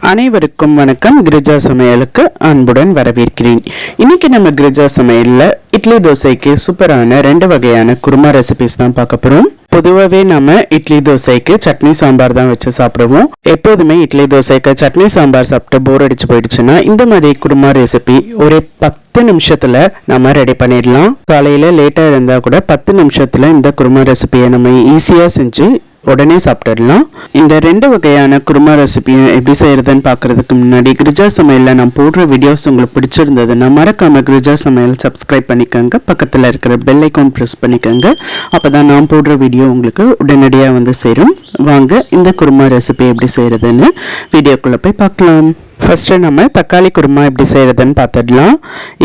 அனைவருக்கும் வணக்கம். கிரிஜா சமையலுக்கு அன்புடன் வரவேற்கிறேன். இன்னைக்கு நம்ம கிரிஜா சமையல்ல இட்லி தோசைக்கு சூப்பரான 2 வகையான குருமா ரெசிபிஸ் தான் பார்க்க போறோம். பொதுவாகவே நம்ம இட்லி தோசைக்கு சட்னி சாம்பார் தான் வச்சு சாப்பிடுவோம். எப்போதுமே இட்லி தோசைக்கு சட்னி சாம்பார் சாப்பிட்டு போர் அடிச்சு போயிடுச்சுன்னா இந்த மாதிரி குருமா ரெசிபி ஒரு 10 நிமிஷத்துல நம்ம ரெடி பண்ணிடலாம். காலையில லேட்டா இருந்தா கூட 10 நிமிஷத்துல இந்த குருமா ரெசிபியை நம்ம ஈஸியா செஞ்சு உடனே சாப்பிட்டுடலாம். இந்த 2 வகையான குருமா ரெசிபியை எப்படி செய்யறதுன்னு பார்க்கறதுக்கு முன்னாடி கிரிஜா சமையலில் நான் போடுற வீடியோஸ் உங்களுக்கு பிடிச்சிருந்ததுன்னா மறக்காம கிரிஜா சமையல் சப்ஸ்கிரைப் பண்ணிக்கோங்க. பக்கத்தில் இருக்கிற பெல் ஐக்கான் ப்ரெஸ் பண்ணிக்கோங்க. அப்போதான் நான் போடுற வீடியோ உங்களுக்கு உடனடியாக வந்து சேரும். வாங்க இந்த குருமா ரெசிபி எப்படி செய்யறதுன்னு வீடியோக்குள்ளே போய் பார்க்கலாம். ஃபர்ஸ்ட்டு நம்ம தக்காளி குருமா எப்படி செய்யறதுன்னு பார்த்துடலாம்.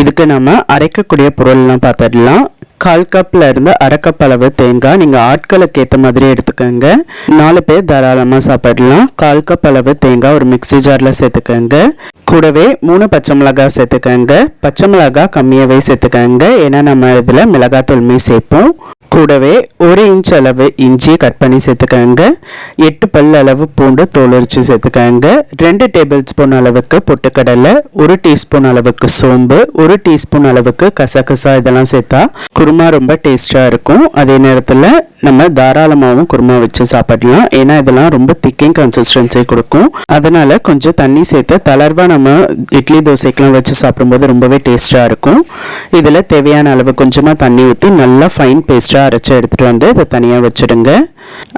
இதுக்கு நம்ம அரைக்கக்கூடிய பொருள்லாம் பார்த்துடலாம். 1/4 கப்ல இருந்து 1/2 கப் அளவு தேங்காய், நீங்கள் ஆட்களுக்கு ஏற்ற மாதிரி எடுத்துக்கோங்க. 4 பேர் தாராளமாக சாப்பிடலாம். 1/4 கப் அளவு தேங்காய் ஒரு மிக்ஸி ஜாரில் சேர்த்துக்கோங்க. கூடவே 3 பச்சை மிளகாய் சேர்த்துக்கோங்க. பச்சை மிளகாய் கம்மியாகவே சேர்த்துக்கோங்க, ஏன்னா நம்ம இதில் மிளகாத்தூள்மே சேர்ப்போம். கூடவே 1 இன்ச் அளவு இஞ்சி கட் பண்ணி சேர்த்துக்கோங்க. 8 பல் அளவு பூண்டு தோல் உரிச்சு சேர்த்துக்கோங்க. 2 டேபிள் ஸ்பூன் அளவுக்கு பொட்டுக்கடலை, 1 டீஸ்பூன் அளவுக்கு சோம்பு, 1 டீஸ்பூன் அளவுக்கு கசகசா இதெல்லாம் சேர்த்தா குருமா ரொம்ப டேஸ்டா இருக்கும். அதே நேரத்தில் நம்ம தாராளமாகவும் குருமா வச்சு சாப்பிடலாம், ஏன்னா இதெல்லாம் ரொம்ப திக்கிங் கன்சிஸ்டன்சி கொடுக்கும். அதனால கொஞ்சம் தண்ணி சேர்த்து தளர்வா நம்ம இட்லி தோசைக்கெல்லாம் வச்சு சாப்பிடும்போது ரொம்பவே டேஸ்டா இருக்கும். இதில் தேவையான அளவு கொஞ்சமாக தண்ணி ஊற்றி நல்லா ஃபைன் பேஸ்டா அரைச்சி எடுத்துட்டு வந்து இதை தனியாக வச்சுடுங்க.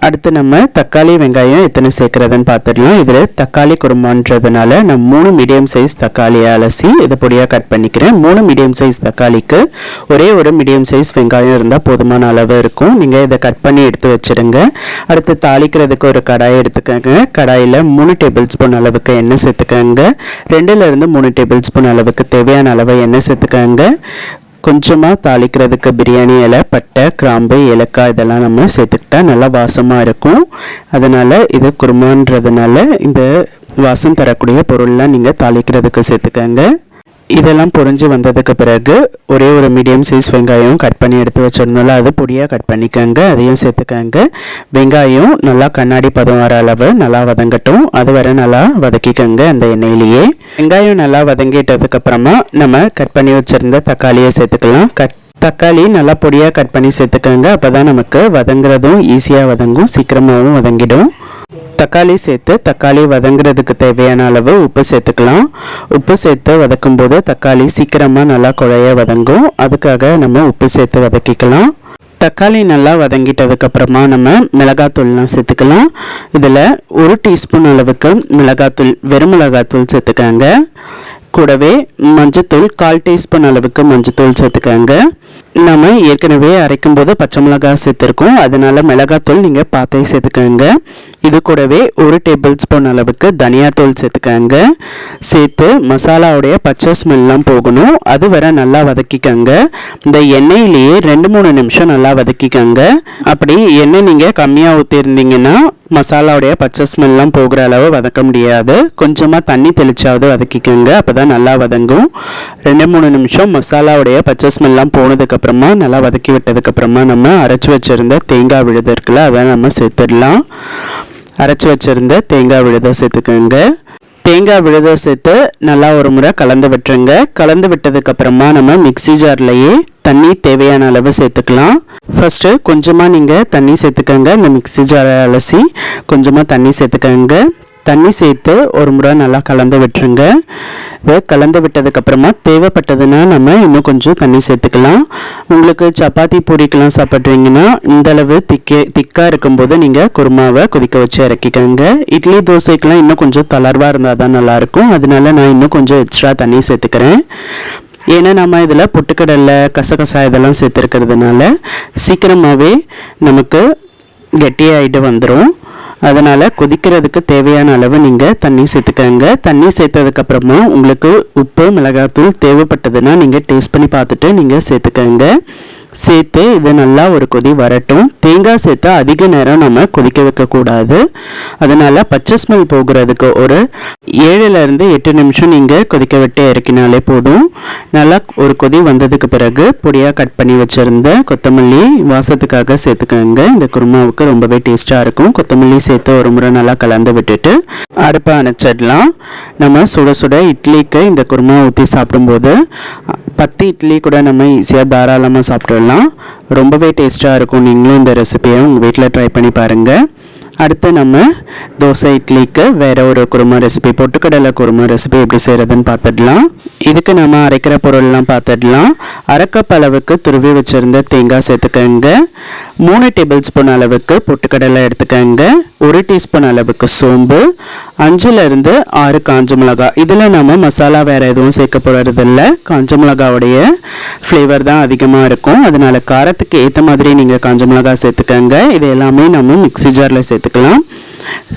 அடுத்து நம்ம தக்காளி வெங்காயம் எத்தனை சேர்க்கறதுன்னு பார்த்துடலாம். இதில் தக்காளி குருமான்றதுனால நான் 3 மீடியம் சைஸ் தக்காளியை அலசி இதை பொடியாக கட் பண்ணிக்கிறேன். 3 மீடியம் சைஸ் தக்காளிக்கு ஒரே ஒரு மீடியம் சைஸ் வெங்காயம் இருந்தால் போதுமான அளவு இருக்கும். நீங்கள் இதை கட் பண்ணி எடுத்து வச்சிடுங்க. அடுத்து தாளிக்கிறதுக்கு ஒரு கடாயை எடுத்துக்கோங்க. கடாயில் 3 டேபிள் ஸ்பூன் அளவுக்கு எண்ணெய் சேர்த்துக்கோங்க. 2லிருந்து 3 டேபிள் ஸ்பூன் அளவுக்கு தேவையான அளவு எண்ணெய் சேர்த்துக்கோங்க. கொஞ்சமாக தாளிக்கிறதுக்கு பிரியாணி இலை, பட்டை, கிராம்பு, ஏலக்காய் இதெல்லாம் நம்ம சேர்த்துக்கிட்டா நல்லா வாசமாக இருக்கும். அதனால் இது குருமான்றதுனால இந்த வாசம் தரக்கூடிய பொருள்லாம் நீங்கள் தாளிக்கிறதுக்கு சேர்த்துக்கோங்க. இதெல்லாம் பொரிஞ்சு வந்ததுக்கு பிறகு ஒரே ஒரு மீடியம் சைஸ் வெங்காயம் கட் பண்ணி எடுத்து வச்சிருந்தோம்ல, அது பொடியாக கட் பண்ணிக்கோங்க. அதையும் சேர்த்துக்கோங்க. வெங்காயம் நல்லா கண்ணாடி பதம் வர அளவு நல்லா வதங்கட்டும். அது வரை நல்லா வதக்கிக்கோங்க அந்த எண்ணெயிலேயே. வெங்காயம் நல்லா வதங்கிட்டதுக்கு அப்புறமா நம்ம கட் பண்ணி வச்சிருந்த தக்காளியை சேர்த்துக்கலாம். தக்காளி நல்லா பொடியாக கட் பண்ணி சேர்த்துக்கோங்க. அப்போ தான் நமக்கு வதங்குறதும் ஈஸியாக வதங்கும், சீக்கிரமாகவும் வதங்கிடும். தக்காளி சேர்த்து தக்காளி வதங்குறதுக்கு தேவையான அளவு உப்பு சேர்த்துக்கலாம். உப்பு சேர்த்து வதக்கும் போது தக்காளி சீக்கிரமாக நல்லா குழைய வதங்கும். அதுக்காக நம்ம உப்பு சேர்த்து வதக்கிக்கலாம். தக்காளி நல்லா வதங்கிட்டதுக்கு அப்புறமா நம்ம மிளகாத்தூள்லாம் சேர்த்துக்கலாம். இதில் 1 டீஸ்பூன் அளவுக்கு மிளகாத்தூள், வெறும் மிளகாத்தூள் சேர்த்துக்கோங்க. கூடவே மஞ்சத்தூள் 1/4 டீஸ்பூன் அளவுக்கு மஞ்சத்தூள் சேர்த்துக்கோங்க. நம்ம ஏற்கனவே அரைக்கும் போது பச்சை மிளகாய் சேர்த்துருக்கோம், அதனால மிளகாத்தூள் நீங்கள் பார்த்தே சேர்த்துக்கோங்க. இது கூடவே 1 டேபிள் ஸ்பூன் அளவுக்கு தனியாத்தூள் சேர்த்துக்கோங்க. சேர்த்து மசாலாவுடைய பச்சை ஸ்மெல்லாம் போகணும், அது வரை நல்லா வதக்கிக்கோங்க. இந்த எண்ணெயிலேயே 2-3 நிமிஷம் நல்லா வதக்கிக்கோங்க. அப்படி எண்ணெய் நீங்கள் கம்மியாக ஊற்றிருந்தீங்கன்னா மசாலாவுடைய பச்சை ஸ்மெல்லாம் போகிற அளவு வதக்க முடியாது. கொஞ்சமாக தண்ணி தெளிச்சாவது வதக்கிக்கோங்க, அப்போ தான் நல்லா வதங்கும். 2-3 நிமிஷம் மசாலாவுடைய பச்சை ஸ்மெல்லாம் போனதுக்கப்புறமா நல்லா வதக்கி விட்டதுக்கப்புறமா நம்ம அரைச்சி வச்சுருந்த தேங்காய் விழுது இருக்குல்ல, அதை நம்ம சேர்த்துடலாம். அரைச்சி வச்சுருந்த தேங்காய் விழுதை சேர்த்துக்கோங்க. தேங்காய் விழுதை சேர்த்து நல்லா ஒரு முறை கலந்து விட்டுருங்க. கலந்து விட்டதுக்கப்புறமா நம்ம மிக்ஸி ஜார்லையே தண்ணி தேவையான அளவு சேர்த்துக்கலாம். ஃபஸ்ட்டு கொஞ்சமாக நீங்கள் தண்ணி சேர்த்துக்கோங்க. இந்த மிக்ஸி ஜாரை அலசி கொஞ்சமாக தண்ணி சேர்த்துக்கோங்க. தண்ணி சேர்த்து ஒரு முறை நல்லா கலந்து விட்டுருங்க. இதை கலந்து விட்டதுக்கப்புறமா தேவைப்பட்டதுன்னா நம்ம இன்னும் கொஞ்சம் தண்ணி சேர்த்துக்கலாம். உங்களுக்கு சப்பாத்தி பூரிக்கெல்லாம் சாப்பிட்றீங்கன்னா இந்தளவு திக்காக இருக்கும்போது நீங்கள் குருமாவை கொதிக்க வச்சு இறக்கிக்கோங்க. இட்லி தோசைக்கெல்லாம் இன்னும் கொஞ்சம் தளர்வாக இருந்தால் தான் நல்லாயிருக்கும். அதனால நான் இன்னும் கொஞ்சம் எக்ஸ்ட்ரா தண்ணி சேர்த்துக்கிறேன். ஏன்னா நம்ம இதில் பொட்டுக்கடலை, கசகசா இதெல்லாம் சேர்த்துருக்கிறதுனால சீக்கிரமாகவே நமக்கு கெட்டியாகிட்டு வந்துடும். அதனால் கொதிக்கிறதுக்கு தேவையான அளவு நீங்கள் தண்ணி சேர்த்துக்கோங்க. தண்ணி சேர்த்ததுக்கப்புறமா உங்களுக்கு உப்பு, மிளகாத்தூள் தேவைப்பட்டதுன்னா நீங்கள் டேஸ்ட் பண்ணி பார்த்துட்டு நீங்கள் சேர்த்துக்கோங்க. சேர்த்து இது நல்லா ஒரு கொதி வரட்டும். தேங்காய் சேர்த்து அதிக நேரம் நம்ம கொதிக்க வைக்கக்கூடாது. அதனால் பச்சை ஸ்மெல் போகிறதுக்கு ஒரு 7லேருந்து 8 நிமிஷம் நீங்கள் கொதிக்க விட்டு இறக்கினாலே போதும். நல்லா ஒரு கொதி வந்ததுக்கு பிறகு பொடியாக கட் பண்ணி வச்சுருந்த கொத்தமல்லி வாசத்துக்காக சேர்த்துக்கோங்க. இந்த குருமாவுக்கு ரொம்பவே டேஸ்ட்டாக இருக்கும். கொத்தமல்லி சேர்த்து ஒரு முறை நல்லா கலந்து விட்டுட்டு அடுப்பை அணைச்சிடலாம். நம்ம சுட சுட இட்லிக்கு இந்த குருமா ஊற்றி சாப்பிடும்போது 10 இட்லி கூட நம்ம ஈஸியாக தாராளமாக சாப்பிட்டுடலாம். ரொம்பவே டேஸ்ட்டாக இருக்கும். நீங்களும் இந்த ரெசிபியை உங்கள் வீட்டில் ட்ரை பண்ணி பாருங்கள். அடுத்து நம்ம தோசை இட்லிக்கு வேறு ஒரு குருமா ரெசிபி, பொட்டுக்கடலை குருமா ரெசிபி எப்படி செய்கிறதுன்னு பார்த்துடலாம். இதுக்கு நம்ம அரைக்கிற பொருள்லாம் பார்த்துடலாம். 1/2 கப் அளவுக்கு துருவி வச்சுருந்த தேங்காய் சேர்த்துக்கோங்க. 3 டேபிள் ஸ்பூன் அளவுக்கு பொட்டுக்கடலை எடுத்துக்கோங்க. 1 டீஸ்பூன் அளவுக்கு சோம்பு, 5லேருந்து 6 காஞ்ச மிளகாய். இதில் நம்ம மசாலா வேறு எதுவும் சேர்க்க போகிறதில்ல. காஞ்ச மிளகாவுடைய ஃப்ளேவர் தான் அதிகமாக இருக்கும். அதனால் காரத்துக்கு ஏற்ற மாதிரி நீங்கள் காஞ்ச மிளகாய் சேர்த்துக்கோங்க. இது எல்லாமே நம்ம மிக்ஸி ஜாரில் சேர்த்துக்கலாம்.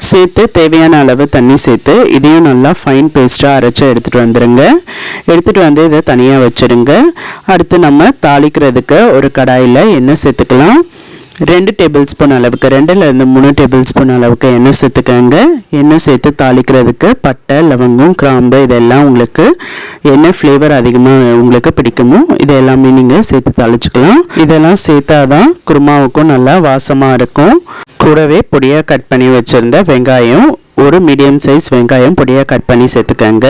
சேர்த்து தேவையான அளவு தண்ணி சேர்த்து இதையும் நல்லா ஃபைன் பேஸ்ட்டாக அரைச்சி எடுத்துகிட்டு வந்துடுங்க. எடுத்துகிட்டு வந்து இதை தனியாக வச்சுருங்க. அடுத்து நம்ம தாளிக்கிறதுக்கு ஒரு கடாயில் எண்ணெய் சேர்த்துக்கலாம். 2 டேபிள் ஸ்பூன் அளவுக்கு 2லேருந்து 3 டேபிள் ஸ்பூன் அளவுக்கு எண்ணெய் சேர்த்துக்கோங்க. எண்ணெய் சேர்த்து தாளிக்கிறதுக்கு பட்டை, லவங்கம், கிராம்பு இதெல்லாம் உங்களுக்கு என்ன ஃப்ளேவர் அதிகமாக உங்களுக்கு பிடிக்குமோ இது எல்லாமே நீங்கள் சேர்த்து தாளிச்சுக்கலாம். இதெல்லாம் சேர்த்தாதான் குருமாவுக்கும் நல்லா வாசமாக இருக்கும். கூடவே பொடியாக கட் பண்ணி வச்சுருந்த வெங்காயம், ஒரு மீடியம் சைஸ் வெங்காயம் பொடியாக கட் பண்ணி சேர்த்துக்கோங்க.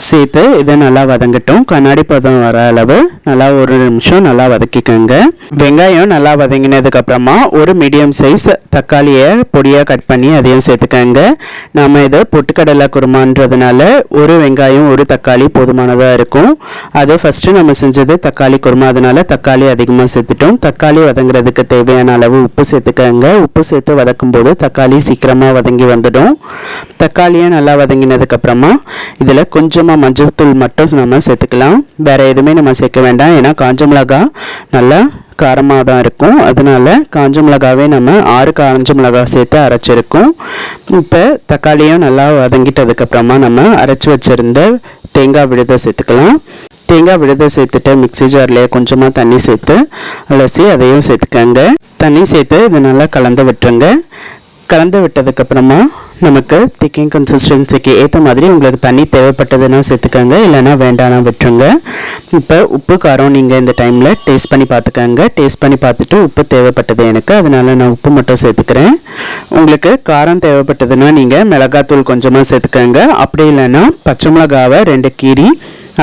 சேர்த்து இதை நல்லா வதங்கட்டும். கண்ணாடி பதம் வர அளவு நல்லா ஒரு நிமிஷம் நல்லா வதக்கிக்கோங்க. வெங்காயம் நல்லா வதங்கினதுக்கப்புறமா ஒரு மீடியம் சைஸ் தக்காளியை பொடியாக கட் பண்ணி அதையும் சேர்த்துக்கோங்க. நாம் இதை பொட்டுக்கடலை குருமான்றதுனால ஒரு வெங்காயம் ஒரு தக்காளி போதுமானதாக இருக்கும். அது ஃபஸ்ட்டு நம்ம செஞ்சது தக்காளி குருமா, அதனால தக்காளி அதிகமாக சேர்த்துட்டோம். தக்காளி வதங்குறதுக்கு தேவையான அளவு உப்பு சேர்த்துக்கோங்க. உப்பு சேர்த்து வதக்கும் போது தக்காளி சீக்கிரமாக வதங்கி வந்துடும். தக்காளியை நல்லா வதங்கினதுக்கு அப்புறமா இதில் கொஞ்சமாக மஞ்சள் தூள் மட்டும் நம்ம சேர்த்துக்கலாம். வேற எதுவுமே நம்ம சேர்க்க வேண்டாம். ஏன்னா காஞ்ச மிளகாய் நல்லா காரமாக தான் இருக்கும். அதனால காஞ்ச மிளகாவே நம்ம 6 காஞ்ச மிளகாய் சேர்த்து அரைச்சிருக்கோம். இப்போ தக்காளியும் நல்லா வதங்கிட்டதுக்கப்புறமா நம்ம அரைச்சி வச்சுருந்த தேங்காய் விழுதை சேர்த்துக்கலாம். தேங்காய் விழுதை சேர்த்துட்டு மிக்ஸி ஜார்லேயே கொஞ்சமாக தண்ணி சேர்த்து அலசி அதையும் சேர்த்துக்கோங்க. தண்ணி சேர்த்து இதை நல்லா கலந்து விட்டுருங்க. கலந்து விட்டதுக்கப்புறமா நமக்கு திக்கிங் கன்சிஸ்டன்சிக்கு ஏற்ற மாதிரி உங்களுக்கு தண்ணி தேவைப்பட்டதுன்னா சேர்த்துக்கோங்க, இல்லைனா வேண்டானா விட்டுருங்க. இப்போ உப்பு காரம் நீங்கள் இந்த டைமில் டேஸ்ட் பண்ணி பார்த்துக்கோங்க. டேஸ்ட் பண்ணி பார்த்துட்டு உப்பு தேவைப்பட்டது எனக்கு, அதனால நான் உப்பு மட்டும் சேர்த்துக்கிறேன். உங்களுக்கு காரம் தேவைப்பட்டதுன்னா நீங்கள் மிளகாத்தூள் கொஞ்சமாக சேர்த்துக்கோங்க. அப்படி இல்லைன்னா பச்சை மிளகாவை 2 கீரி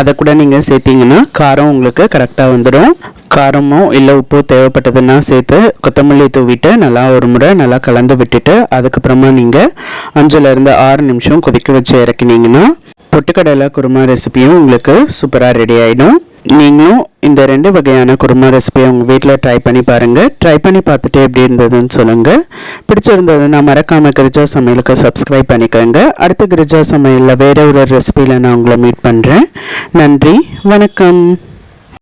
அதை கூட நீங்கள் சேர்த்திங்கன்னா காரம் உங்களுக்கு கரெக்டாக வந்துடும். காரமோ இல்லை உப்பு தேவைப்பட்டதுன்னா சேர்த்து கொத்தமல்லி தூவிட்டு நல்லா ஒரு முறை நல்லா கலந்து விட்டுட்டு அதுக்கப்புறமா நீங்கள் 5லேருந்து 6 நிமிஷம் கொதிக்க வச்சு இறக்கினீங்கன்னா பொட்டுக்கடலை குருமா ரெசிபியும் உங்களுக்கு சூப்பராக ரெடி ஆகிடும். நீங்களும் இந்த 2 வகையான குருமா ரெசிபியை உங்கள் வீட்டில் ட்ரை பண்ணி பாருங்கள். ட்ரை பண்ணி பார்த்துட்டு எப்படி இருந்ததுன்னு சொல்லுங்கள். பிடிச்சிருந்ததுன்னா மறக்காமல் கிரிஜா சமையலுக்கு சப்ஸ்கிரைப் பண்ணிக்கோங்க. அடுத்த கிரிஜா சமையலில் வேறு ஒரு ரெசிபியில் நான் உங்களை மீட் பண்ணுறேன். நன்றி, வணக்கம்.